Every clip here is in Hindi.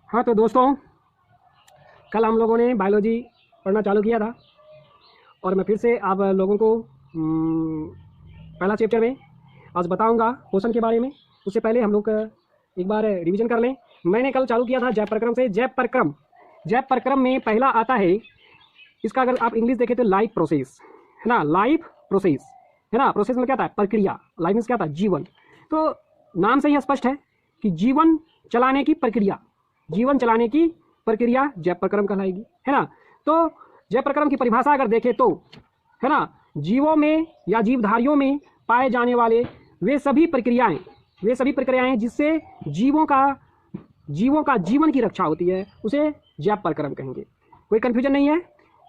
हाँ तो दोस्तों, कल हम लोगों ने बायोलॉजी पढ़ना चालू किया था और मैं फिर से आप लोगों को पहला चैप्टर में आज बताऊंगा पोषण के बारे में। उससे पहले हम लोग एक बार रिवीजन कर लें। मैंने कल चालू किया था जैव प्रक्रम से। जैव प्रक्रम में पहला आता है, इसका अगर आप इंग्लिश देखें तो लाइफ प्रोसेस है ना। लाइफ प्रोसेस है ना। प्रोसेस में क्या था? प्रक्रिया। लाइफ में क्या था? जीवन। तो नाम से ही स्पष्ट है कि जीवन चलाने की प्रक्रिया, जीवन चलाने की प्रक्रिया जैव प्रक्रम कहलाएगी, है ना। तो जैव प्रक्रम की परिभाषा अगर देखें तो, है ना, जीवों में या जीवधारियों में पाए जाने वाले वे सभी प्रक्रियाएं जिससे जीवों का जीवन की रक्षा होती है, उसे जैव प्रक्रम कहेंगे। कोई कंफ्यूजन नहीं है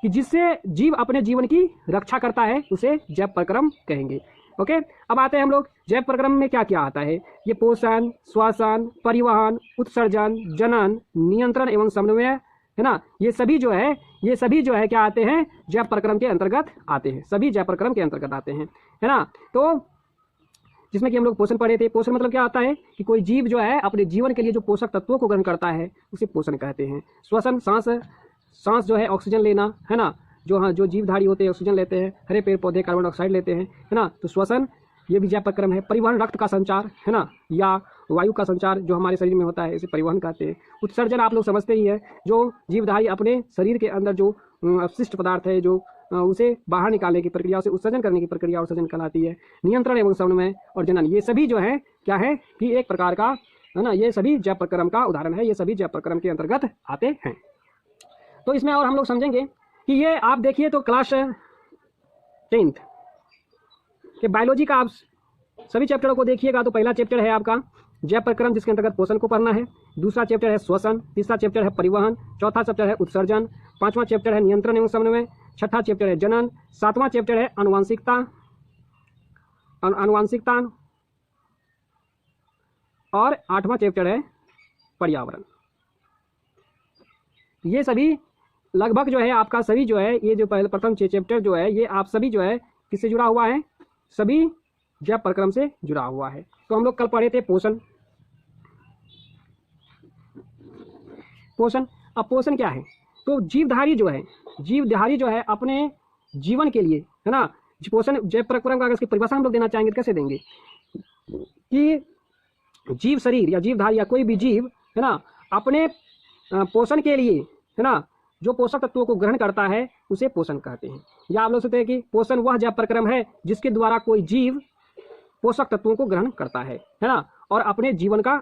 कि जिससे जीव अपने जीवन की रक्षा करता है उसे जैव प्रक्रम कहेंगे। ओके, अब आते हैं हम लोग जैव प्रक्रम में क्या क्या आता है। ये पोषण, श्वसन, परिवहन, उत्सर्जन, जनन, नियंत्रण एवं समन्वय, है ना, ये सभी जो है क्या आते हैं? जैव प्रक्रम के अंतर्गत आते हैं। सभी जैव प्रक्रम के अंतर्गत आते हैं, है ना। तो जिसमें कि हम लोग पोषण पढ़े थे। पोषण मतलब क्या होता है कि कोई जीव जो है अपने जीवन के लिए जो पोषक तत्वों को ग्रहण करता है उसे पोषण कहते हैं। श्वसन, सांस जो है ऑक्सीजन लेना, है ना। जो जीवधारी होते हैं ऑक्सीजन लेते हैं, हरे पेड़ पौधे कार्बन डाइऑक्साइड लेते हैं, है ना। तो श्वसन ये भी जैव प्रक्रम है। परिवहन, रक्त का संचार, है ना, या वायु का संचार जो हमारे शरीर में होता है इसे परिवहन कहते हैं। उत्सर्जन आप लोग समझते ही है, जो जीवधारी अपने शरीर के अंदर जो अपशिष्ट पदार्थ है जो उसे बाहर निकालने की प्रक्रिया, उसे उत्सर्जन करने की प्रक्रिया उत्सर्जन कहलाती है। नियंत्रण एवं समन्वय और जनन, ये सभी जो है क्या है कि एक प्रकार का, है ना, ये सभी जैव प्रक्रम का उदाहरण है। ये सभी जैव प्रक्रम के अंतर्गत आते हैं। तो इसमें और हम लोग समझेंगे कि ये आप देखिए तो क्लास 10th के बायोलॉजी का आप सभी चैप्टरों को देखिएगा तो पहला चैप्टर है आपका जैव प्रक्रम, जिसके अंतर्गत पोषण को पढ़ना है। दूसरा चैप्टर है श्वसन, तीसरा चैप्टर है परिवहन, चौथा चैप्टर है उत्सर्जन, पांचवा चैप्टर है नियंत्रण एवं समन्वय, छठा चैप्टर है जनन, सातवां चैप्टर है अनुवांशिकता और आठवां चैप्टर है पर्यावरण। ये सभी लगभग जो है आपका सभी जो है ये जो प्रथम चैप्टर जो है ये आप सभी जो है किससे जुड़ा हुआ है? सभी जैव प्रक्रम से जुड़ा हुआ है। तो हम लोग कल पढ़े थे पोषण। अब पोषण क्या है? तो जीवधारी जो है अपने जीवन के लिए, है ना, पोषण जैव प्रक्रम का अगर इसकी परिभाषा हम लोग देना चाहेंगे तो कैसे देंगे कि जीव शरीर या जीवधारी या कोई भी जीव, है ना, अपने पोषण के लिए, है ना, जो पोषक तत्वों को ग्रहण करता है उसे पोषण कहते हैं। या आप लोग सोचते हैं कि पोषण वह जैव प्रक्रम है जिसके द्वारा कोई जीव पोषक तत्वों को ग्रहण करता है ना, और अपने जीवन का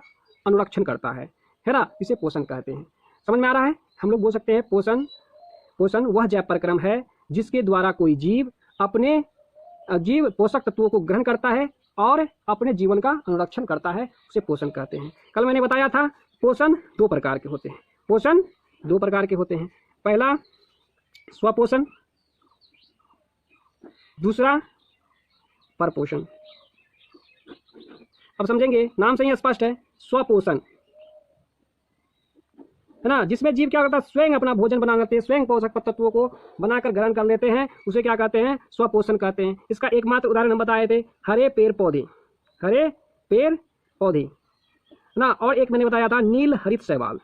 अनुरक्षण करता है ना, इसे पोषण कहते हैं। समझ में आ रहा है? हम लोग बोल सकते हैं पोषण वह जैव प्रक्रम है जिसके द्वारा कोई जीव पोषक तत्वों को ग्रहण करता है और अपने जीवन का अनुरक्षण करता है, उसे पोषण कहते हैं। कल मैंने बताया था पोषण दो प्रकार के होते हैं। पहला स्वपोषण, दूसरा परपोषण। अब समझेंगे, नाम से ही स्पष्ट है, स्वपोषण, है ना, जिसमें जीव क्या करता है? स्वयं अपना भोजन बना लेते हैं, स्वयं पोषक तत्वों को बनाकर ग्रहण कर लेते हैं, उसे क्या कहते हैं? स्वपोषण कहते हैं। इसका एकमात्र उदाहरण हम बताए थे, हरे पेड़ पौधे, है ना। और एक मैंने बताया था नील हरित शैवाल।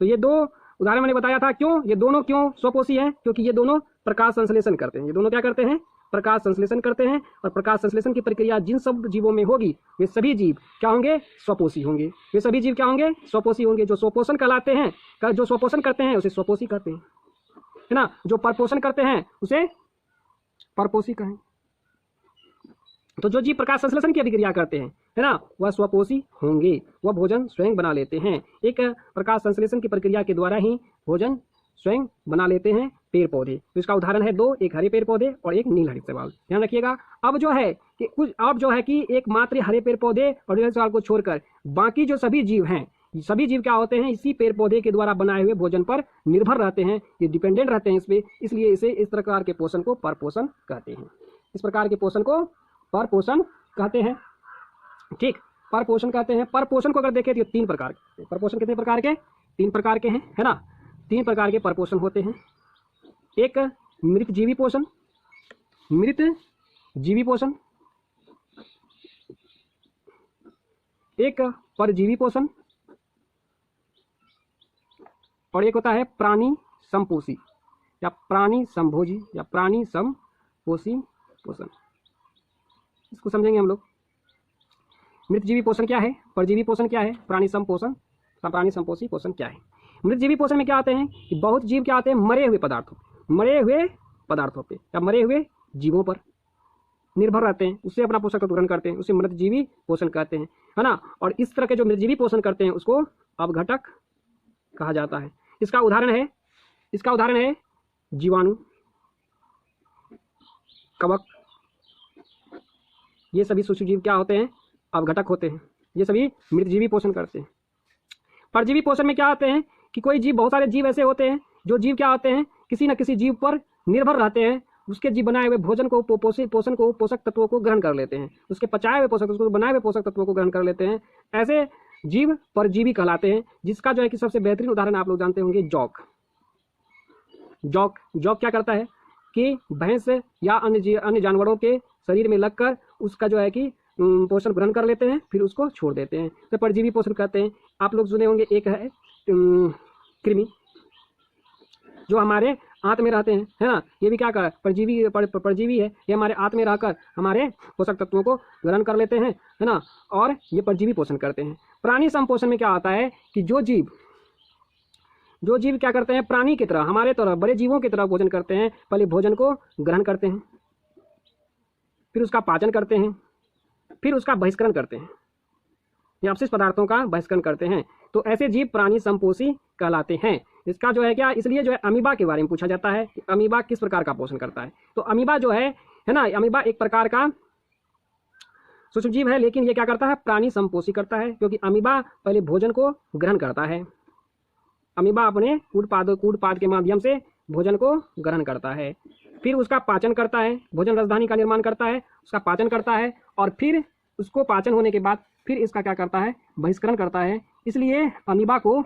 तो ये दो उदाहरण मैंने बताया था। क्यों ये दोनों स्वपोषी हैं? क्योंकि ये दोनों प्रकाश संश्लेषण करते हैं। ये दोनों क्या करते हैं? प्रकाश संश्लेषण करते हैं। और प्रकाश संश्लेषण की प्रक्रिया जिन सब जीवों में होगी वे सभी जीव क्या होंगे? स्वपोषी होंगे। वे सभी जीव क्या होंगे? स्वपोषी होंगे। जो स्वपोषण कहलाते हैं, जो स्वपोषण करते हैं उसे स्वपोषी कहते हैं, है ना। जो परपोषण करते हैं उसे परपोषी कहें। तो जो जीव प्रकाश संश्लेषण की अभिक्रिया करते हैं, है ना, वह स्वपोषी होंगे। वह भोजन स्वयं बना लेते हैं। एक प्रकाश संश्लेषण की प्रक्रिया के द्वारा ही भोजन स्वयं बना लेते हैं पेड़ पौधे। तो इसका उदाहरण है दो, एक हरे पेड़ पौधे और एक नील हरित शैवाल। ध्यान रखिएगा। अब जो है कि एक मात्र हरे पेड़ पौधे और नील शैवाल को छोड़कर बाकी जो सभी जीव हैं, सभी जीव क्या होते हैं? इसी पेड़ पौधे के द्वारा बनाए हुए भोजन पर निर्भर रहते हैं, ये डिपेंडेंट रहते हैं इस पे। इसलिए इसे इस प्रकार के पोषण को परपोषण कहते हैं। इस प्रकार के पोषण को परपोषण कहते हैं। ठीक, परपोषण कहते हैं। परपोषण को अगर देखें तो तीन प्रकार के परपोषण कितने प्रकार के? तीन प्रकार के हैं, है ना। तीन प्रकार के परपोषण होते हैं। एक मृत जीवी पोषण, एक परजीवी पोषण और एक होता है प्राणी संपोषी या प्राणी संभोजी या प्राणी संपोषी पोषण। इसको समझेंगे हम लोग। मृतजीवी पोषण क्या है, परजीवी पोषण क्या है, प्राणी संपोषण प्राणी संपोषी पोषण क्या है। मृतजीवी पोषण में क्या आते हैं कि बहुत जीव क्या आते हैं, मरे हुए पदार्थों पे या मरे हुए जीवों पर निर्भर रहते हैं, उससे अपना पोषक तत्व ग्रहण करते हैं, उसे मृतजीवी पोषण कहते हैं, है ना। और इस तरह के जो मृतजीवी पोषण करते हैं उसको अपघटक कहा जाता है। इसका उदाहरण है जीवाणु, कवक, ये सभी सूक्ष्मजीव क्या होते हैं, अपघटक होते हैं। ये सभी मृतजीवी पोषण करते हैं। परजीवी पोषण में क्या आते हैं कि कोई जीव, बहुत सारे जीव ऐसे होते हैं जो जीव क्या होते हैं, किसी न किसी जीव पर निर्भर रहते हैं, उसके जीव बनाए हुए भोजन को, पोषण को, पोषक तत्वों को ग्रहण कर लेते हैं, उसके पचाए हुए पोषक, उसको बनाए हुए पोषक तत्वों को ग्रहण कर लेते हैं। ऐसे जीव परजीवी कहलाते हैं। जिसका जो है कि सबसे बेहतरीन उदाहरण आप लोग जानते होंगे, जौक क्या करता है कि भैंस या अन्य जानवरों के शरीर में लगकर उसका जो है कि पोषण ग्रहण कर लेते हैं, फिर उसको छोड़ देते हैं, तो परजीवी पोषण कहते हैं। आप लोग सुने होंगे, एक है कृमि जो हमारे आंत में रहते हैं, है ना। ये भी क्या कर परजीवी है, ये हमारे आंत में रहकर हमारे पोषक तत्वों को ग्रहण कर लेते हैं, है ना, और ये परजीवी पोषण करते हैं। प्राणी संपोषण में क्या आता है कि जो जीव क्या करते हैं, प्राणी की तरह, हमारे तरह बड़े जीवों की तरह भोजन करते हैं। पहले भोजन को ग्रहण करते हैं, फिर उसका पाचन करते हैं, फिर उसका बहिष्करण करते हैं, या अपशिष्ट पदार्थों का बहिष्करण करते हैं। तो ऐसे जीव प्राणी संपोषी कहलाते हैं। इसका जो है क्या, इसलिए जो है अमीबा के बारे में पूछा जाता है कि अमीबा किस प्रकार का पोषण करता है। तो अमीबा जो है ना, अमीबा एक प्रकार का सूक्ष्मजीव है, लेकिन ये क्या करता है, प्राणी संपोषी करता है, क्योंकि अमीबा पहले भोजन को ग्रहण करता है। अमीबा अपने कूटपाद के माध्यम से भोजन को ग्रहण करता है, फिर उसका पाचन करता है, भोजन राजधानी का निर्माण करता है, उसका पाचन करता है, और फिर उसको पाचन होने के बाद फिर इसका क्या करता है, बहिष्करण करता है। इसलिए अमीबा को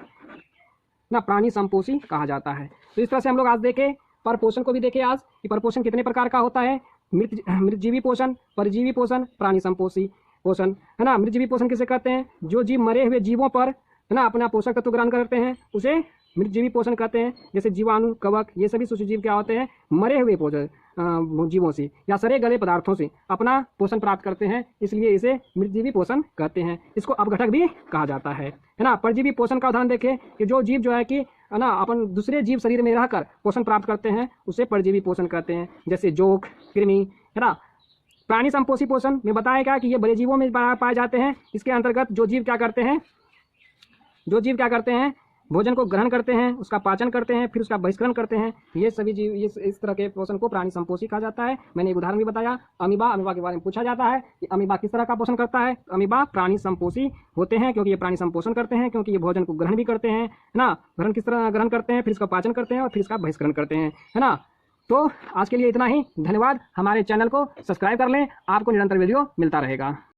ना प्राणी संपोषी कहा जाता है। तो इस तरह से हम लोग आज देखे, परपोषण को भी देखे आज कि परपोषण कितने प्रकार का होता है, मृतजीवी पोषण, परजीवी पोषण, प्राणी संपोषी पोषण, है ना। मृतजीवी पोषण किसे कहते हैं, जो जीव मरे हुए जीवों पर, है ना, अपना पोषक तत्व ग्रहण करते हैं, उसे मृतजीवी पोषण कहते हैं। जैसे जीवाणु, कवक, ये सभी सूक्ष्मजीव क्या होते हैं, मरे हुए जीवों से या सड़े गले पदार्थों से अपना पोषण प्राप्त करते हैं, इसलिए इसे मृतजीवी पोषण कहते हैं। इसको अपघटक भी कहा जाता है ना। परजीवी पोषण का उदाहरण देखें कि जो जीव जो है कि, है ना, अपन दूसरे जीव शरीर में रहकर पोषण प्राप्त करते हैं, उसे परजीवी पोषण कहते हैं। जैसे जोक, कृमि, है ना। प्राणी संपोषी पोषण में बताया गया कि ये बड़े जीवों में पाए जाते हैं। इसके अंतर्गत जो जीव क्या करते हैं, भोजन को ग्रहण करते हैं, उसका पाचन करते हैं, फिर उसका बहिष्करण करते हैं। ये सभी जीव, इस तरह के पोषण को प्राणी संपोषी कहा जाता है। मैंने एक उदाहरण भी बताया, अमीबा के बारे में पूछा जाता है कि अमीबा किस तरह का पोषण करता है। अमीबा प्राणी संपोषी होते हैं, क्योंकि ये प्राणी संपोषण करते हैं, क्योंकि ये भोजन को ग्रहण भी करते हैं, है ना। भोजन किस तरह ग्रहण करते हैं, फिर इसका पाचन करते हैं और फिर इसका बहिष्करण करते हैं, है ना। तो आज के लिए इतना ही। धन्यवाद। हमारे चैनल को सब्सक्राइब कर लें, आपको निरंतर वीडियो मिलता रहेगा।